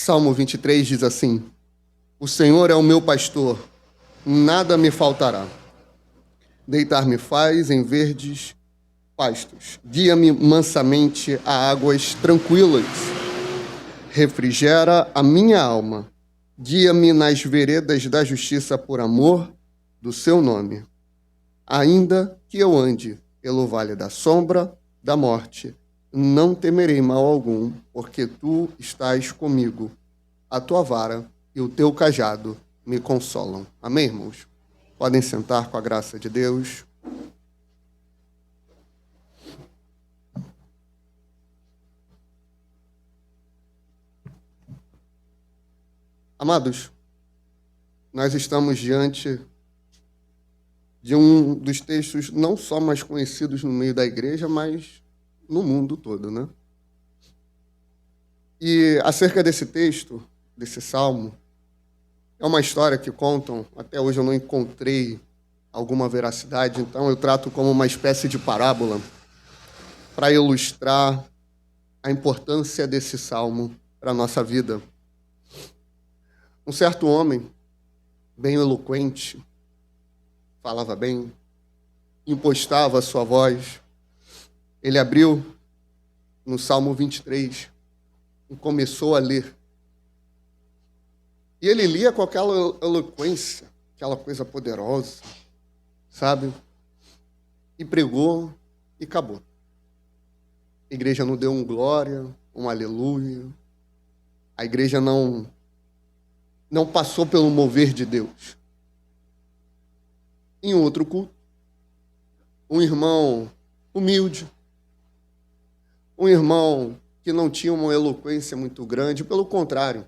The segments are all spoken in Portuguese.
Salmo 23 diz assim: o Senhor é o meu pastor, nada me faltará. Deitar-me faz em verdes pastos, guia-me mansamente a águas tranquilas, refrigera a minha alma, guia-me nas veredas da justiça por amor do seu nome. Ainda que eu ande pelo vale da sombra da morte, não temerei mal algum, porque tu estás comigo. A tua vara e o teu cajado me consolam. Amém, irmãos? Podem sentar com a graça de Deus. Amados, nós estamos diante de um dos textos não só mais conhecidos no meio da igreja, mas no mundo todo, né? E acerca desse texto, desse salmo, é uma história que contam, até hoje eu não encontrei alguma veracidade, então eu trato como uma espécie de parábola para ilustrar a importância desse salmo para a nossa vida. Um certo homem, bem eloquente, falava bem, impostava a sua voz. Ele abriu no Salmo 23 e começou a ler. E ele lia com aquela eloquência, aquela coisa poderosa, sabe? E pregou e acabou. A igreja não deu um glória, um aleluia. A igreja não passou pelo mover de Deus. Em outro culto, um irmão humilde, um irmão que não tinha uma eloquência muito grande, pelo contrário,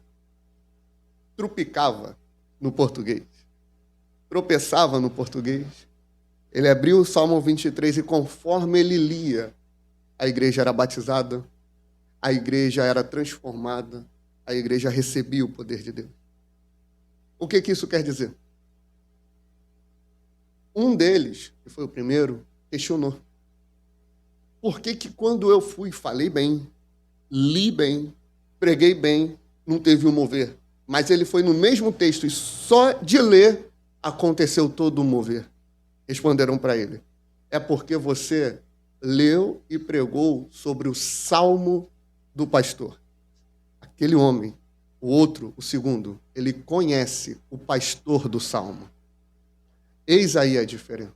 trupicava no português, tropeçava no português. Ele abriu o Salmo 23 e conforme ele lia, a igreja era batizada, a igreja era transformada, a igreja recebia o poder de Deus. O que isso quer dizer? Um deles, que foi o primeiro, questionou. Por que quando eu fui, falei bem, li bem, preguei bem, não teve um mover? Mas ele foi no mesmo texto e só de ler aconteceu todo o mover. Responderam para ele: é porque você leu e pregou sobre o salmo do pastor. Aquele homem, o outro, o segundo, ele conhece o pastor do salmo. Eis aí a diferença.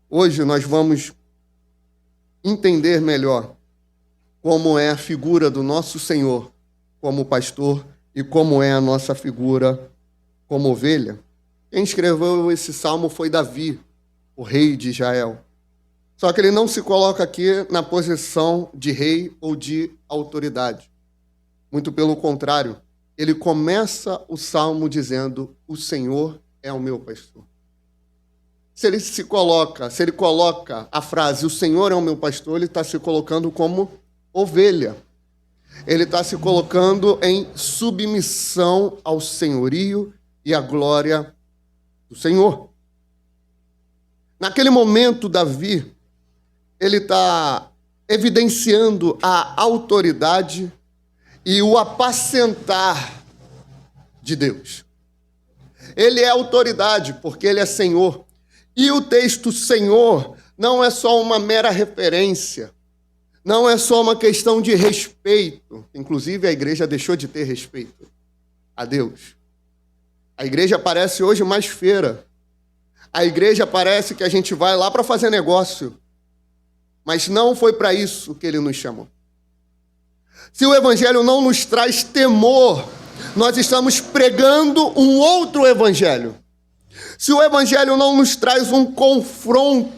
Hoje nós vamos entender melhor como é a figura do nosso Senhor como pastor e como é a nossa figura como ovelha. Quem escreveu esse salmo foi Davi, o rei de Israel. Só que ele não se coloca aqui na posição de rei ou de autoridade. Muito pelo contrário, ele começa o salmo dizendo: o Senhor é o meu pastor. Se ele coloca a frase, o Senhor é o meu pastor, ele está se colocando como ovelha. Ele está se colocando em submissão ao senhorio e à glória do Senhor. Naquele momento, Davi, ele está evidenciando a autoridade e o apacentar de Deus. Ele é autoridade porque ele é Senhor. E o texto Senhor não é só uma mera referência, não é só uma questão de respeito. Inclusive, a igreja deixou de ter respeito a Deus. A igreja parece hoje mais feira. A igreja parece que a gente vai lá para fazer negócio. Mas não foi para isso que ele nos chamou. Se o evangelho não nos traz temor, nós estamos pregando um outro evangelho. Se o evangelho não nos traz um confronto,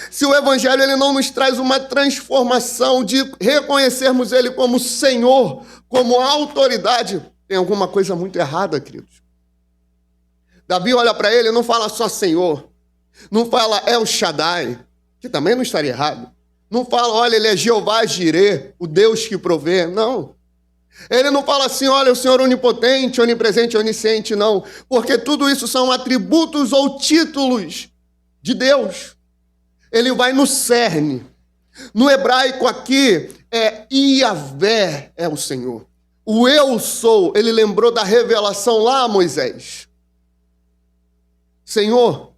se o evangelho ele não nos traz uma transformação de reconhecermos ele como Senhor, como autoridade, tem alguma coisa muito errada, queridos. Davi olha para ele e não fala só Senhor, não fala El Shaddai, que também não estaria errado. Não fala, olha, ele é Jeová Jireh, o Deus que provê, não. Ele não fala assim, olha, o Senhor onipotente, onipresente, onisciente, não. Porque tudo isso são atributos ou títulos de Deus. Ele vai no cerne. No hebraico aqui, Iavé é o Senhor. O eu sou, ele lembrou da revelação lá a Moisés. Senhor,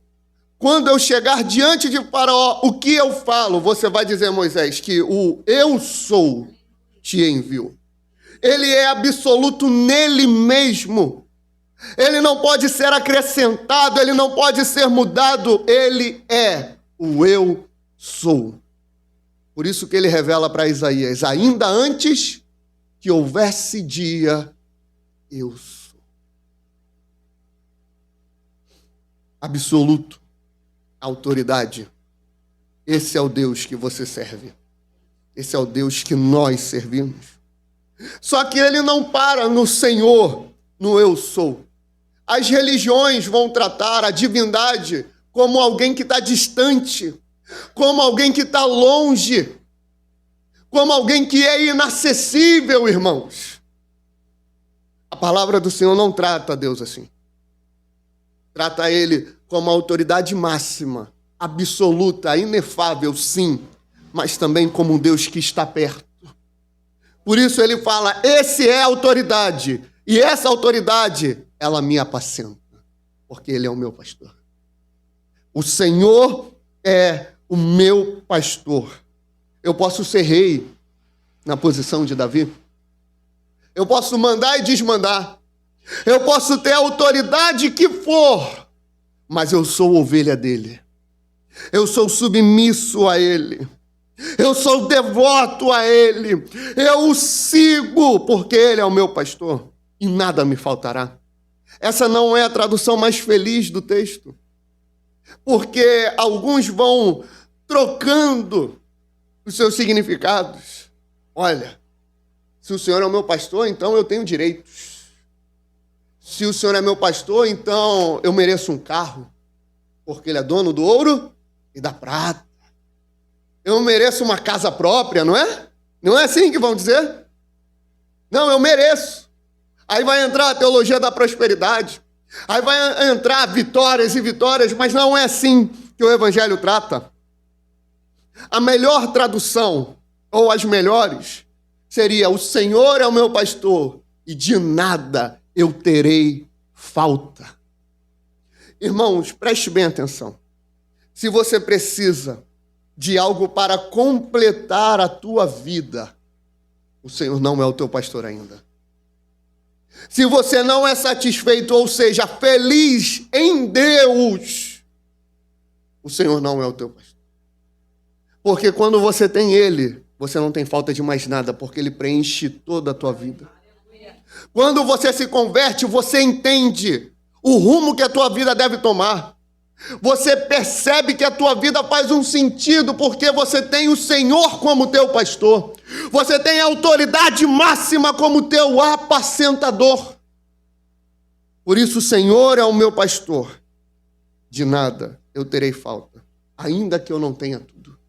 quando eu chegar diante de Faraó, o que eu falo? Você vai dizer, Moisés, que o eu sou te enviou. Ele é absoluto nele mesmo. Ele não pode ser acrescentado, ele não pode ser mudado. Ele é o eu sou. Por isso que ele revela para Isaías, ainda antes que houvesse dia, eu sou. Absoluto, autoridade. Esse é o Deus que você serve. Esse é o Deus que nós servimos. Só que ele não para no Senhor, no eu sou. As religiões vão tratar a divindade como alguém que está distante, como alguém que está longe, como alguém que é inacessível, irmãos. A palavra do Senhor não trata Deus assim. Trata ele como a autoridade máxima, absoluta, inefável, sim, mas também como um Deus que está perto. Por isso ele fala, esse é a autoridade, e essa autoridade, ela me apacenta, porque ele é o meu pastor. O Senhor é o meu pastor. Eu posso ser rei na posição de Davi. Eu posso mandar e desmandar. Eu posso ter a autoridade que for, mas eu sou ovelha dele. Eu sou submisso a ele. Eu sou devoto a ele. Eu o sigo, porque ele é o meu pastor e nada me faltará. Essa não é a tradução mais feliz do texto, porque alguns vão trocando os seus significados. Olha, se o Senhor é o meu pastor, então eu tenho direitos. Se o Senhor é meu pastor, então eu mereço um carro, porque ele é dono do ouro e da prata. Eu mereço uma casa própria, não é? Não é assim que vão dizer? Não, eu mereço. Aí vai entrar a teologia da prosperidade. Aí vai entrar vitórias e vitórias, mas não é assim que o Evangelho trata. A melhor tradução, ou as melhores, seria: o Senhor é o meu pastor e de nada eu terei falta. Irmãos, preste bem atenção. Se você precisa de algo para completar a tua vida, o Senhor não é o teu pastor ainda. Se você não é satisfeito, ou seja, feliz em Deus, o Senhor não é o teu pastor. Porque quando você tem Ele, você não tem falta de mais nada, porque Ele preenche toda a tua vida. Quando você se converte, você entende o rumo que a tua vida deve tomar. Você percebe que a tua vida faz um sentido porque você tem o Senhor como teu pastor. Você tem a autoridade máxima como teu apacentador. Por isso o Senhor é o meu pastor. De nada eu terei falta, ainda que eu não tenha tudo.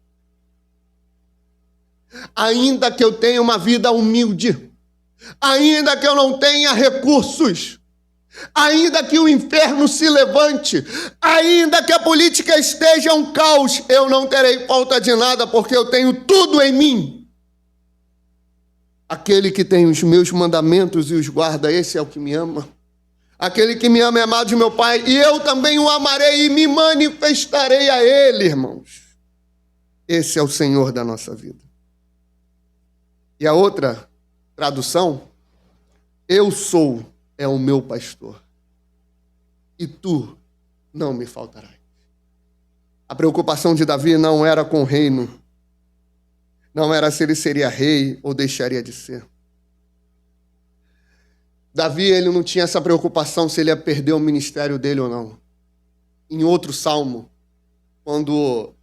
Ainda que eu tenha uma vida humilde. Ainda que eu não tenha recursos. Ainda que o inferno se levante, ainda que a política esteja um caos, eu não terei falta de nada, porque eu tenho tudo em mim. Aquele que tem os meus mandamentos e os guarda, esse é o que me ama. Aquele que me ama é amado de meu Pai, e eu também o amarei e me manifestarei a Ele, irmãos. Esse é o Senhor da nossa vida. E a outra tradução, eu sou, é o meu pastor, e tu não me faltarás. A preocupação de Davi não era com o reino, não era se ele seria rei ou deixaria de ser. Davi, ele não tinha essa preocupação se ele ia perder o ministério dele ou não. Em outro salmo, quando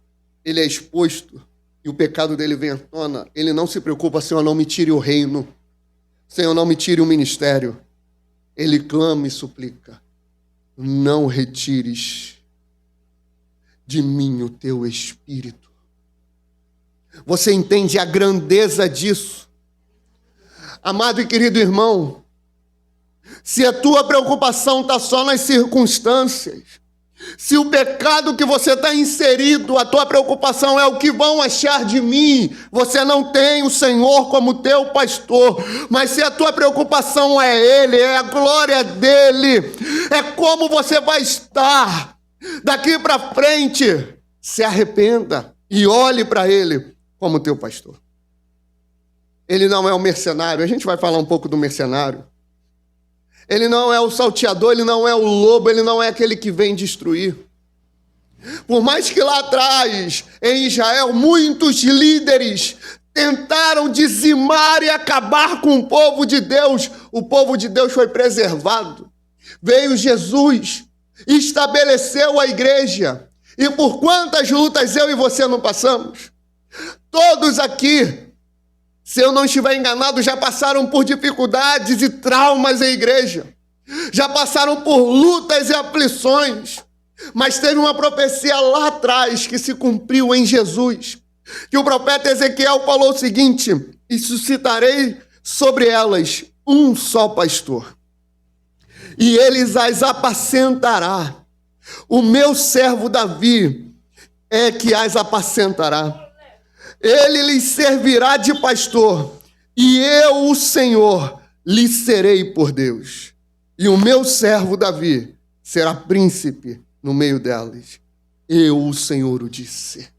ele é exposto e o pecado dele vem à tona, ele não se preocupa: Senhor, não me tire o reino, Senhor, não me tire o ministério. Ele clama e suplica: não retires de mim o teu espírito. Você entende a grandeza disso? Amado e querido irmão, se a tua preocupação está só nas circunstâncias, Se o pecado que você está inserido, a tua preocupação é o que vão achar de mim, você não tem o Senhor como teu pastor. Mas se a tua preocupação é Ele, é a glória dEle, é como você vai estar daqui para frente, se arrependa e olhe para Ele como teu pastor. Ele não é o mercenário, a gente vai falar um pouco do mercenário. Ele não é o salteador, ele não é o lobo, ele não é aquele que vem destruir. Por mais que lá atrás, em Israel, muitos líderes tentaram dizimar e acabar com o povo de Deus foi preservado. Veio Jesus, estabeleceu a igreja. E por quantas lutas eu e você não passamos? Todos aqui, se eu não estiver enganado, já passaram por dificuldades e traumas em igreja. Já passaram por lutas e aflições. Mas teve uma profecia lá atrás que se cumpriu em Jesus. Que o profeta Ezequiel falou o seguinte: e suscitarei sobre elas um só pastor, e eles as apacentará. O meu servo Davi é que as apacentará. Ele lhes servirá de pastor, e eu, o Senhor, lhe serei por Deus. E o meu servo Davi será príncipe no meio delas. Eu, o Senhor, o disse.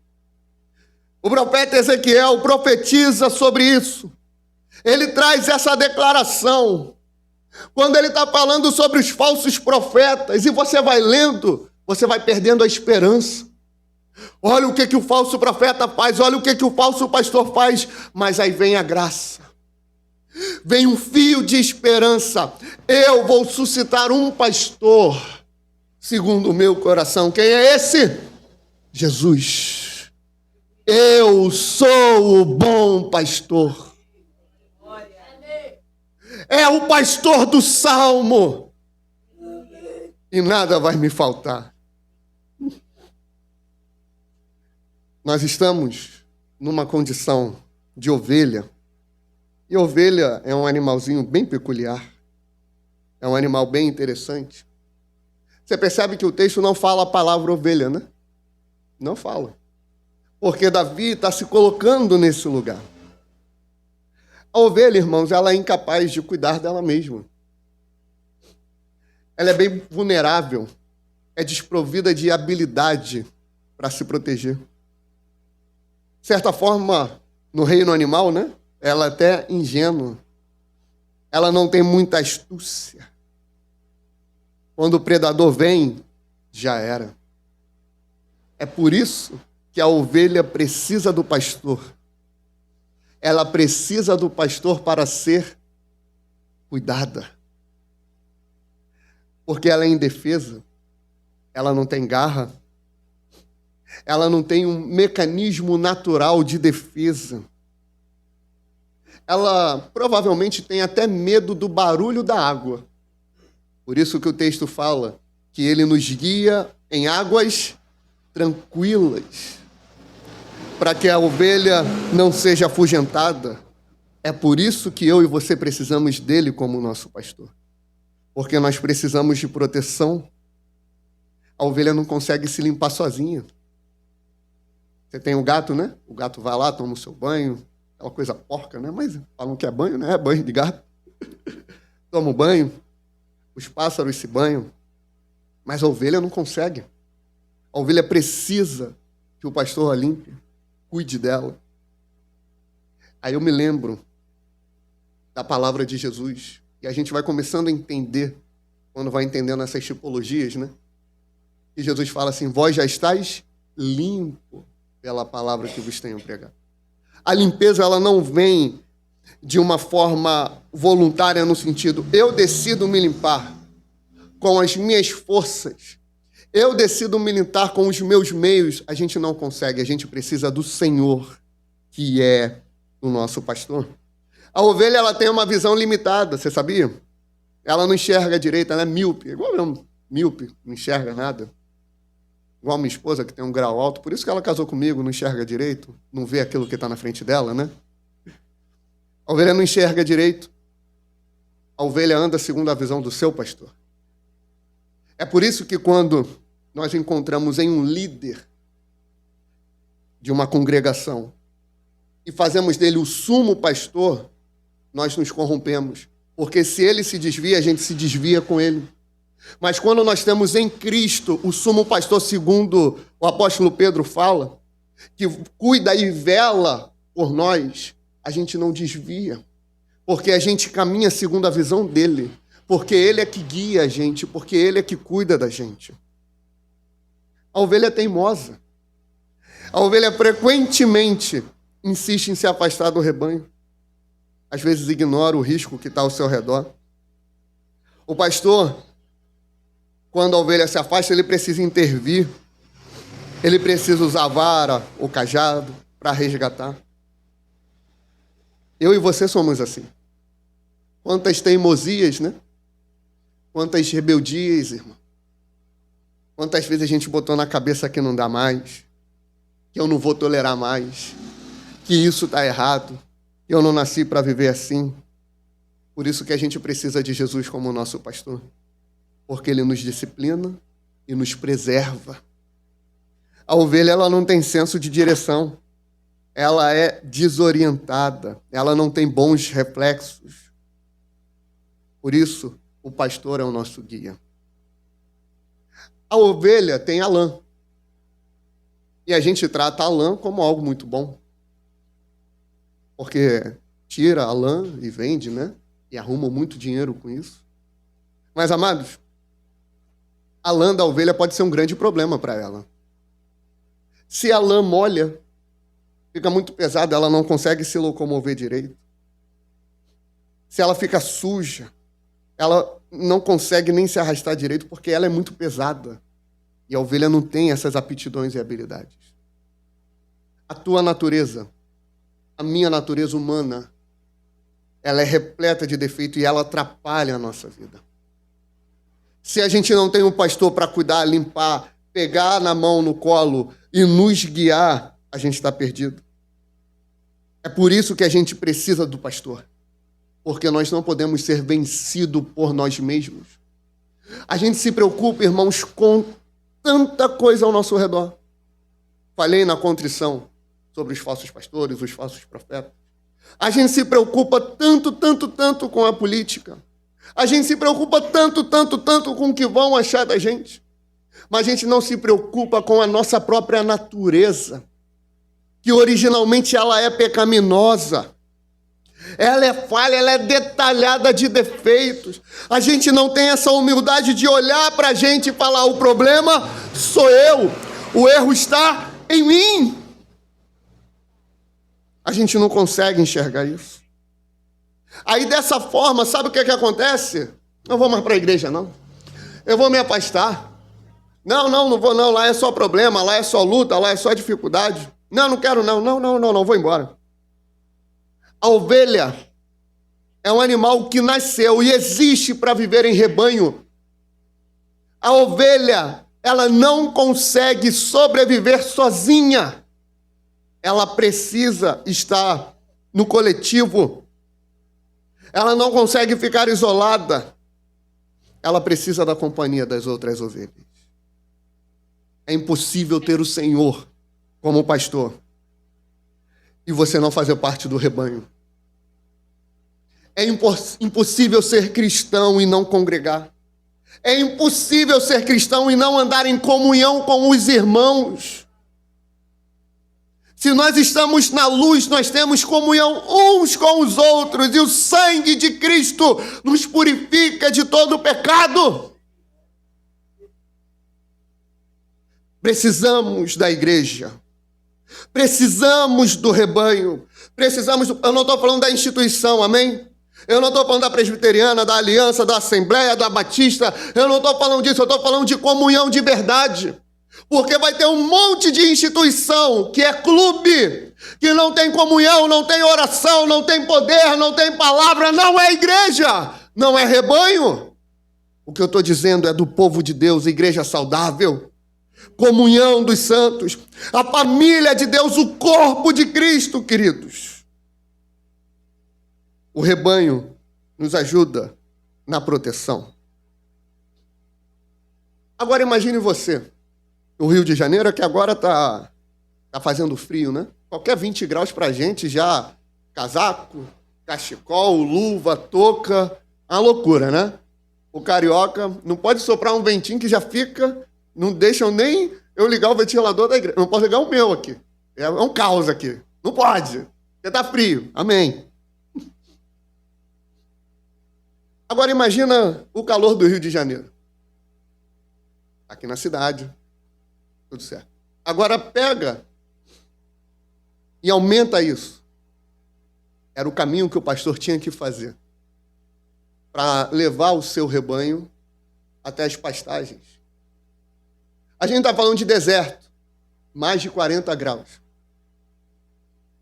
O profeta Ezequiel profetiza sobre isso. Ele traz essa declaração. Quando ele está falando sobre os falsos profetas, e você vai lendo, você vai perdendo a esperança. Olha o que o falso profeta faz, olha o que o falso pastor faz, mas aí vem a graça. Vem um fio de esperança. Eu vou suscitar um pastor segundo o meu coração. Quem é esse? Jesus. Eu sou o bom pastor. É o pastor do Salmo. E nada vai me faltar. Nós estamos numa condição de ovelha. E ovelha é um animalzinho bem peculiar. É um animal bem interessante. Você percebe que o texto não fala a palavra ovelha, né? Não fala. Porque Davi está se colocando nesse lugar. A ovelha, irmãos, ela é incapaz de cuidar dela mesma. Ela é bem vulnerável. É desprovida de habilidade para se proteger. De certa forma, no reino animal, né? Ela é até ingênua. Ela não tem muita astúcia. Quando o predador vem, já era. É por isso que a ovelha precisa do pastor. Ela precisa do pastor para ser cuidada. Porque ela é indefesa. Ela não tem garra. Ela não tem um mecanismo natural de defesa. Ela provavelmente tem até medo do barulho da água. Por isso que o texto fala que ele nos guia em águas tranquilas, para que a ovelha não seja afugentada. É por isso que eu e você precisamos dele como nosso pastor. Porque nós precisamos de proteção. A ovelha não consegue se limpar sozinha. Você tem um gato, né? O gato vai lá, toma o seu banho. É uma coisa porca, né? Mas falam que é banho, né? É banho de gato. Toma o banho. Os pássaros se banham. Mas a ovelha não consegue. A ovelha precisa que o pastor a limpe, cuide dela. Aí eu me lembro da palavra de Jesus. E a gente vai começando a entender, quando vai entendendo essas tipologias, né? E Jesus fala assim: vós já estáis limpo pela palavra que vos tenho pregado. A limpeza, ela não vem de uma forma voluntária no sentido, eu decido me limpar com as minhas forças, eu decido me limpar com os meus meios. A gente não consegue, a gente precisa do Senhor, que é o nosso pastor. A ovelha, ela tem uma visão limitada, você sabia? Ela não enxerga direito, ela é míope, igual eu, míope, não enxerga nada. Igual minha esposa, que tem um grau alto, por isso que ela casou comigo, não enxerga direito, não vê aquilo que está na frente dela, né? A ovelha não enxerga direito. A ovelha anda segundo a visão do seu pastor. É por isso que quando nós encontramos em um líder de uma congregação e fazemos dele o sumo pastor, nós nos corrompemos. Porque se ele se desvia, a gente se desvia com ele. Mas quando nós temos em Cristo o sumo pastor, segundo o apóstolo Pedro fala, que cuida e vela por nós, a gente não desvia. Porque a gente caminha segundo a visão dele. Porque ele é que guia a gente, porque ele é que cuida da gente. A ovelha é teimosa. A ovelha frequentemente insiste em se afastar do rebanho. Às vezes ignora o risco que está ao seu redor. O pastor, quando a ovelha se afasta, ele precisa intervir. Ele precisa usar a vara, o cajado, para resgatar. Eu e você somos assim. Quantas teimosias, né? Quantas rebeldias, irmão. Quantas vezes a gente botou na cabeça que não dá mais, que eu não vou tolerar mais, que isso está errado, que eu não nasci para viver assim. Por isso que a gente precisa de Jesus como nosso pastor, porque ele nos disciplina e nos preserva. A ovelha, ela não tem senso de direção, ela é desorientada, ela não tem bons reflexos. Por isso, o pastor é o nosso guia. A ovelha tem a lã. E a gente trata a lã como algo muito bom. Porque tira a lã e vende, né? E arruma muito dinheiro com isso. Mas, amados, a lã da ovelha pode ser um grande problema para ela. Se a lã molha, fica muito pesada, ela não consegue se locomover direito. Se ela fica suja, ela não consegue nem se arrastar direito porque ela é muito pesada. E a ovelha não tem essas aptidões e habilidades. A tua natureza, a minha natureza humana, ela é repleta de defeito e ela atrapalha a nossa vida. Se a gente não tem um pastor para cuidar, limpar, pegar na mão, no colo e nos guiar, a gente está perdido. É por isso que a gente precisa do pastor. Porque nós não podemos ser vencidos por nós mesmos. A gente se preocupa, irmãos, com tanta coisa ao nosso redor. Falei na contrição sobre os falsos pastores, os falsos profetas. A gente se preocupa tanto com a política. A gente se preocupa tanto com o que vão achar da gente. Mas a gente não se preocupa com a nossa própria natureza, que originalmente ela é pecaminosa. Ela é falha, ela é detalhada de defeitos. A gente não tem essa humildade de olhar para a gente e falar: o problema sou eu, o erro está em mim. A gente não consegue enxergar isso. Aí dessa forma, sabe o que acontece? Não vou mais para a igreja, não. Eu vou me afastar. Não vou não, lá é só problema, lá é só luta, lá é só dificuldade. Não quero não, vou embora. A ovelha é um animal que nasceu e existe para viver em rebanho. A ovelha, ela não consegue sobreviver sozinha. Ela precisa estar no coletivo. Ela não consegue ficar isolada. Ela precisa da companhia das outras ovelhas. É impossível ter o Senhor como pastor e você não fazer parte do rebanho. É impossível ser cristão e não congregar. É impossível ser cristão e não andar em comunhão com os irmãos. Se nós estamos na luz, nós temos comunhão uns com os outros e o sangue de Cristo nos purifica de todo o pecado. Precisamos da igreja. Precisamos do rebanho. Eu não estou falando da instituição, amém? Eu não estou falando da presbiteriana, da aliança, da assembleia, da batista. Eu não estou falando disso, eu estou falando de comunhão de verdade. Porque vai ter um monte de instituição que é clube, que não tem comunhão, não tem oração, não tem poder, não tem palavra, não é igreja, não é rebanho. O que eu estou dizendo é do povo de Deus, igreja saudável, comunhão dos santos, a família de Deus, o corpo de Cristo, queridos. O rebanho nos ajuda na proteção. Agora imagine você, no Rio de Janeiro é que agora tá fazendo frio, né? Qualquer 20 graus pra gente já, casaco, cachecol, luva, touca, uma loucura, né? O carioca não pode soprar um ventinho que já fica, não deixam nem eu ligar o ventilador da igreja. Não posso ligar o meu aqui. É um caos aqui. Não pode, porque tá frio. Amém. Agora imagina o calor do Rio de Janeiro. Aqui na cidade, tudo certo. Agora pega e aumenta isso. Era o caminho que o pastor tinha que fazer para levar o seu rebanho até as pastagens. A gente está falando de deserto, mais de 40 graus.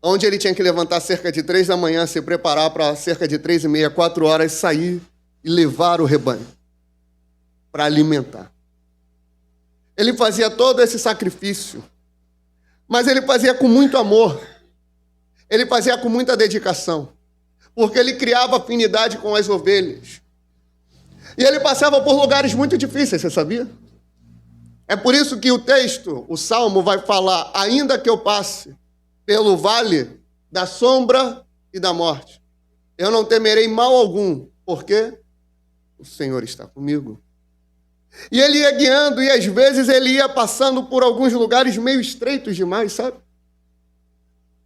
Onde ele tinha que levantar cerca de 3 da manhã, se preparar para cerca de 3h30, 4 horas, sair e levar o rebanho para alimentar. Ele fazia todo esse sacrifício, mas ele fazia com muito amor. Ele fazia com muita dedicação, porque ele criava afinidade com as ovelhas. E ele passava por lugares muito difíceis, você sabia? É por isso que o texto, o Salmo, vai falar: ainda que eu passe pelo vale da sombra e da morte, eu não temerei mal algum, porque o Senhor está comigo. E ele ia guiando, e às vezes ele ia passando por alguns lugares meio estreitos demais, sabe?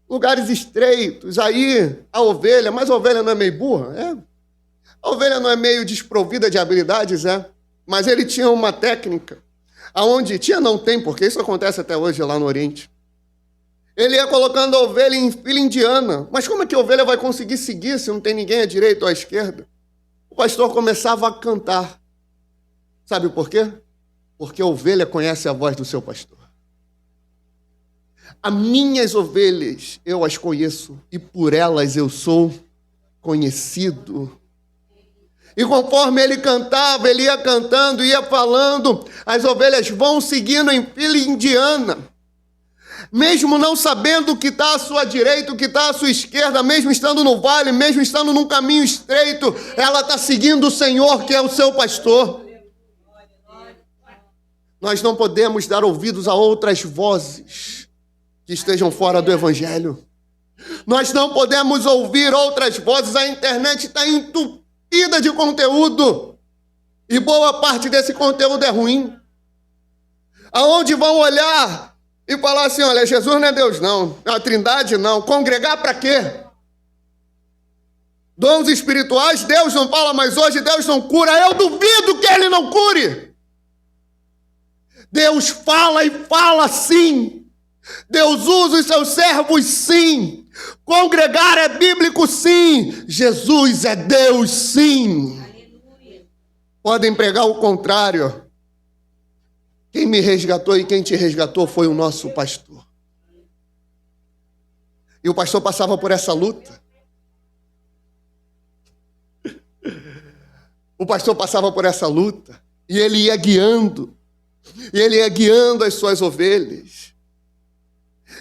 Lugares estreitos, aí a ovelha, mas a ovelha não é meio burra? É. A ovelha não é meio desprovida de habilidades? É. Mas ele tinha uma técnica, aonde tinha, não tem, porque isso acontece até hoje lá no Oriente. Ele ia colocando a ovelha em fila indiana. Mas como é que a ovelha vai conseguir seguir se não tem ninguém à direita ou à esquerda? O pastor começava a cantar. Sabe por quê? Porque a ovelha conhece a voz do seu pastor. As minhas ovelhas, eu as conheço, e por elas eu sou conhecido. E conforme ele cantava, ele ia cantando, ia falando, as ovelhas vão seguindo em fila indiana. Mesmo não sabendo o que está à sua direita, o que está à sua esquerda, mesmo estando no vale, mesmo estando num caminho estreito, ela está seguindo o Senhor, que é o seu pastor. Nós não podemos dar ouvidos a outras vozes que estejam fora do Evangelho. Nós não podemos ouvir outras vozes. A internet está entupida de conteúdo. E boa parte desse conteúdo é ruim. Aonde vão olhar e falar assim: olha, Jesus não é Deus não, a Trindade não. Congregar para quê? Dons espirituais, Deus não fala, mas hoje Deus não cura. Eu duvido que Ele não cure. Deus fala e fala sim. Deus usa os seus servos sim. Congregar é bíblico sim. Jesus é Deus sim. Aleluia. Podem pregar o contrário. Quem me resgatou e quem te resgatou foi o nosso pastor. E o pastor passava por essa luta. O pastor passava por essa luta. E ele ia guiando. E ele ia guiando as suas ovelhas.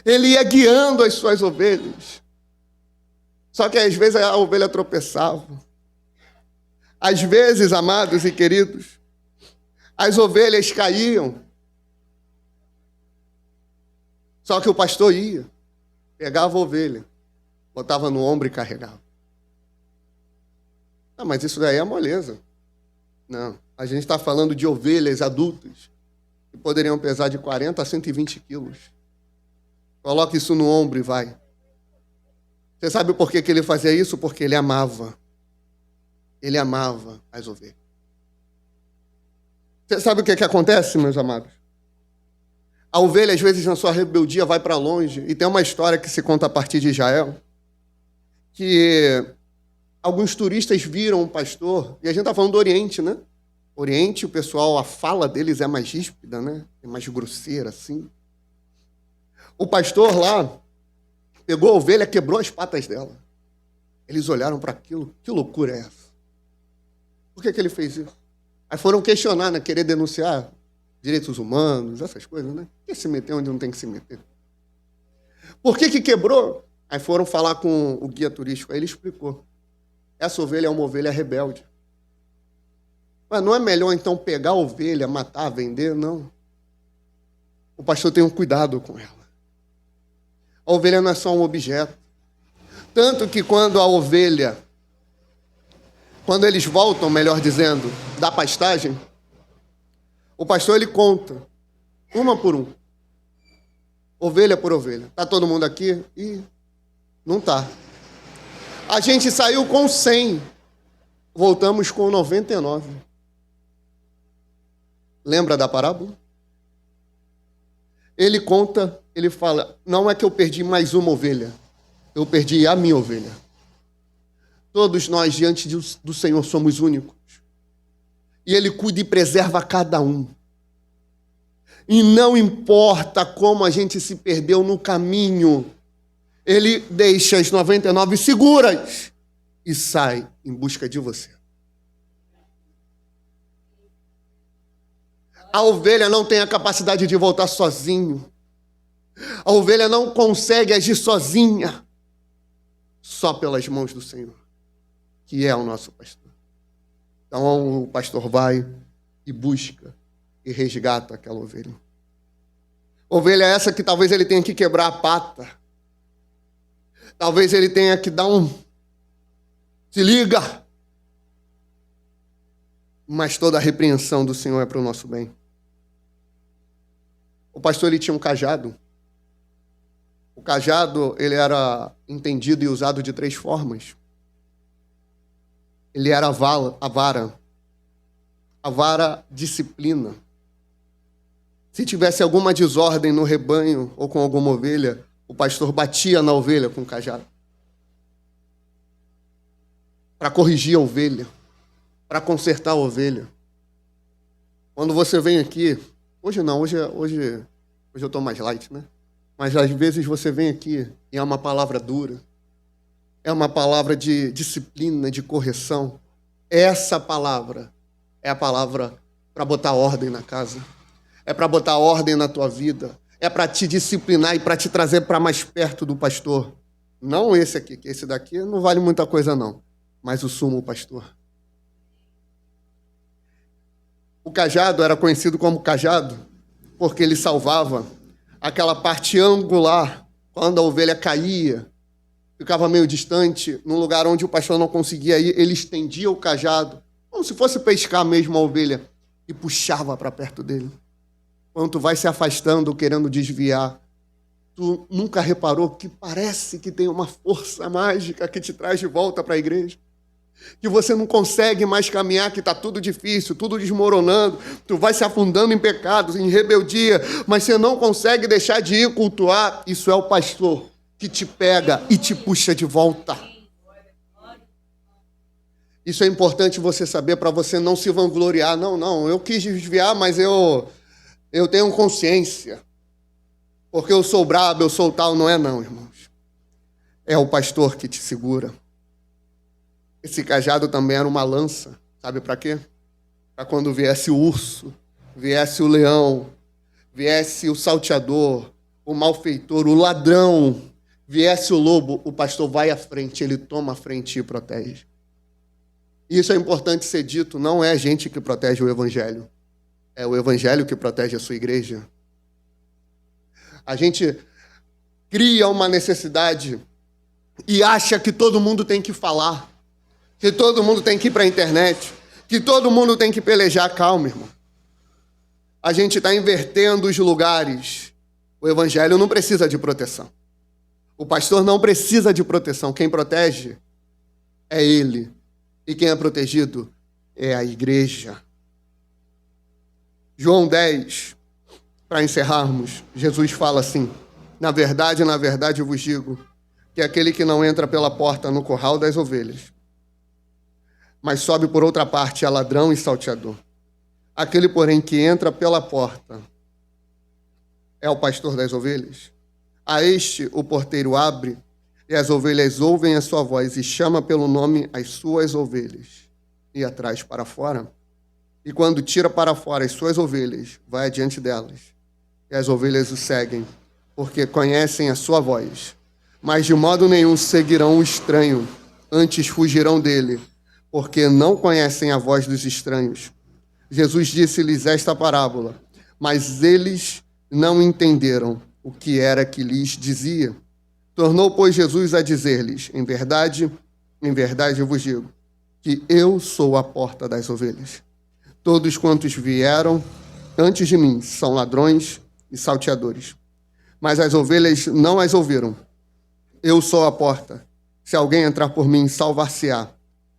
Ele ia guiando as suas ovelhas. Só que às vezes a ovelha tropeçava. Às vezes, amados e queridos, as ovelhas caíam. Só que o pastor ia, pegava a ovelha, botava no ombro e carregava. Ah, mas isso daí é moleza. Não, a gente está falando de ovelhas adultas que poderiam pesar de 40 a 120 quilos. Coloca isso no ombro e vai. Você sabe por que ele fazia isso? Porque ele amava. Ele amava as ovelhas. Você sabe o que acontece, meus amados? A ovelha, às vezes, na sua rebeldia, vai para longe. E tem uma história que se conta a partir de Israel, que alguns turistas viram um pastor, e a gente está falando do Oriente, né? Oriente, o pessoal, a fala deles é mais ríspida, né? É mais grosseira, assim. O pastor lá pegou a ovelha, quebrou as patas dela. Eles olharam para aquilo. Que loucura é essa? Por que ele fez isso? Aí foram questionar, né? Querer denunciar direitos humanos, essas coisas, né? Por que se meter onde não tem que se meter? Por que quebrou? Aí foram falar com o guia turístico. Aí ele explicou. Essa ovelha é uma ovelha rebelde. Mas não é melhor, então, pegar a ovelha, matar, vender? Não. o pastor tem um cuidado com ela. A ovelha não é só um objeto. Tanto que quando eles voltam, melhor dizendo, da pastagem, o pastor ele conta, uma por uma, ovelha por ovelha. Está todo mundo aqui? Ih, não está. A gente saiu com 100, voltamos com 99. Lembra da parábola? Ele conta, ele fala, não é que eu perdi mais uma ovelha, eu perdi a minha ovelha. Todos nós, diante do Senhor, somos únicos. E Ele cuida e preserva cada um. E não importa como a gente se perdeu no caminho, Ele deixa as 99 seguras e sai em busca de você. A ovelha não tem a capacidade de voltar sozinho. A ovelha não consegue agir sozinha, só pelas mãos do Senhor, que é o nosso pastor. Então o pastor vai e busca e resgata aquela ovelha. Ovelha essa que talvez ele tenha que quebrar a pata. Talvez ele tenha que dar se liga. Mas toda a repreensão do Senhor é para o nosso bem. O pastor ele tinha um cajado. O cajado ele era entendido e usado de 3 formas. Ele era a vara disciplina. Se tivesse alguma desordem no rebanho ou com alguma ovelha, o pastor batia na ovelha com o cajado. Para corrigir a ovelha, para consertar a ovelha. Quando você vem aqui, hoje não, hoje eu estou mais light, né? Mas às vezes você vem aqui e é uma palavra dura, é uma palavra de disciplina, de correção. Essa palavra é a palavra para botar ordem na casa, é para botar ordem na tua vida, é para te disciplinar e para te trazer para mais perto do pastor. Não esse aqui, que esse daqui não vale muita coisa não, mas o sumo pastor. O cajado era conhecido como cajado porque ele salvava aquela parte angular, quando a ovelha caía, ficava meio distante, num lugar onde o pastor não conseguia ir, ele estendia o cajado, como se fosse pescar mesmo a ovelha, e puxava para perto dele. Quando tu vai se afastando, querendo desviar, tu nunca reparou que parece que tem uma força mágica que te traz de volta para a igreja? Que você não consegue mais caminhar, que está tudo difícil, tudo desmoronando, tu vai se afundando em pecados, em rebeldia, mas você não consegue deixar de ir cultuar. Isso é o pastor que te pega e te puxa de volta. Isso é importante você saber para você não se vangloriar. Não, eu quis desviar, mas eu tenho consciência. Porque eu sou brabo, eu sou tal. Não é não, irmãos. É o pastor que te segura. Esse cajado também era uma lança. Sabe para quê? Para quando viesse o urso, viesse o leão, viesse o salteador, o malfeitor, o ladrão, viesse o lobo, o pastor vai à frente, ele toma a frente e protege. Isso é importante ser dito, não é a gente que protege o evangelho, é o evangelho que protege a sua igreja. A gente cria uma necessidade e acha que todo mundo tem que falar, que todo mundo tem que ir para a internet, que todo mundo tem que pelejar. Calma, irmão. A gente está invertendo os lugares. O evangelho não precisa de proteção. O pastor não precisa de proteção. Quem protege é ele. E quem é protegido é a igreja. João 10, para encerrarmos, Jesus fala assim: na verdade, eu vos digo, que aquele que não entra pela porta no curral das ovelhas, mas sobe por outra parte, é ladrão e salteador. Aquele, porém, que entra pela porta é o pastor das ovelhas. A este o porteiro abre, e as ovelhas ouvem a sua voz, e chama pelo nome as suas ovelhas, e atraz para fora. E quando tira para fora as suas ovelhas, vai adiante delas, e as ovelhas o seguem, porque conhecem a sua voz. Mas de modo nenhum seguirão o estranho, antes fugirão dele, porque não conhecem a voz dos estranhos. Jesus disse-lhes esta parábola, mas eles não entenderam o que era que lhes dizia. Tornou, pois, Jesus a dizer-lhes: em verdade eu vos digo, que eu sou a porta das ovelhas. Todos quantos vieram antes de mim são ladrões e salteadores, mas as ovelhas não as ouviram. Eu sou a porta. Se alguém entrar por mim, salvar-se-á.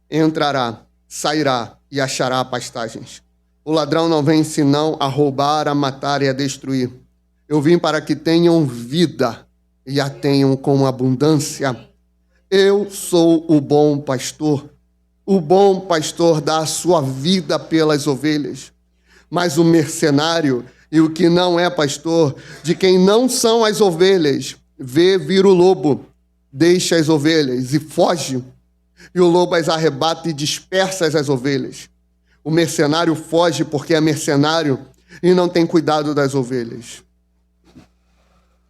Entrará, sairá e achará pastagens. O ladrão não vem senão a roubar, a matar e a destruir. Eu vim para que tenham vida e a tenham com abundância. Eu sou o bom pastor. O bom pastor dá a sua vida pelas ovelhas. Mas o mercenário e o que não é pastor, de quem não são as ovelhas, vê vir o lobo, deixa as ovelhas e foge. E o lobo as arrebata e dispersa as ovelhas. O mercenário foge porque é mercenário e não tem cuidado das ovelhas.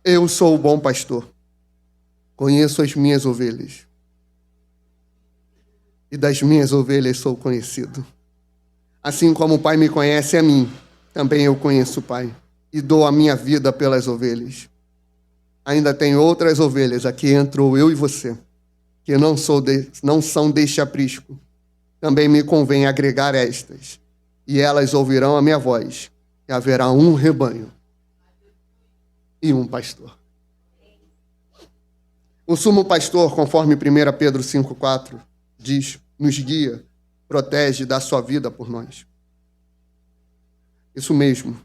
Eu sou o bom pastor. Conheço as minhas ovelhas. E das minhas ovelhas sou conhecido. Assim como o Pai me conhece a mim, também eu conheço o Pai. E dou a minha vida pelas ovelhas. Ainda tem outras ovelhas, aqui entrou eu e você, que não são deste aprisco. Também me convém agregar estas, e elas ouvirão a minha voz, e haverá um rebanho e um pastor. O sumo pastor, conforme 1 Pedro 5,4, diz, nos guia, protege, dá sua vida por nós. Isso mesmo,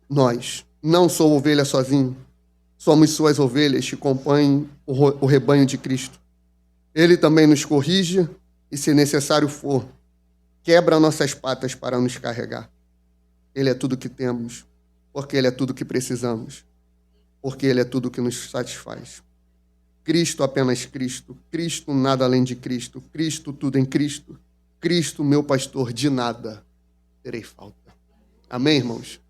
nós, não sou ovelha sozinho, somos suas ovelhas que compõem o rebanho de Cristo. Ele também nos corrige e, se necessário for, quebra nossas patas para nos carregar. Ele é tudo que temos, porque Ele é tudo que precisamos, porque Ele é tudo que nos satisfaz. Cristo, apenas Cristo. Cristo, nada além de Cristo. Cristo, tudo em Cristo. Cristo, meu pastor, de nada terei falta. Amém, irmãos?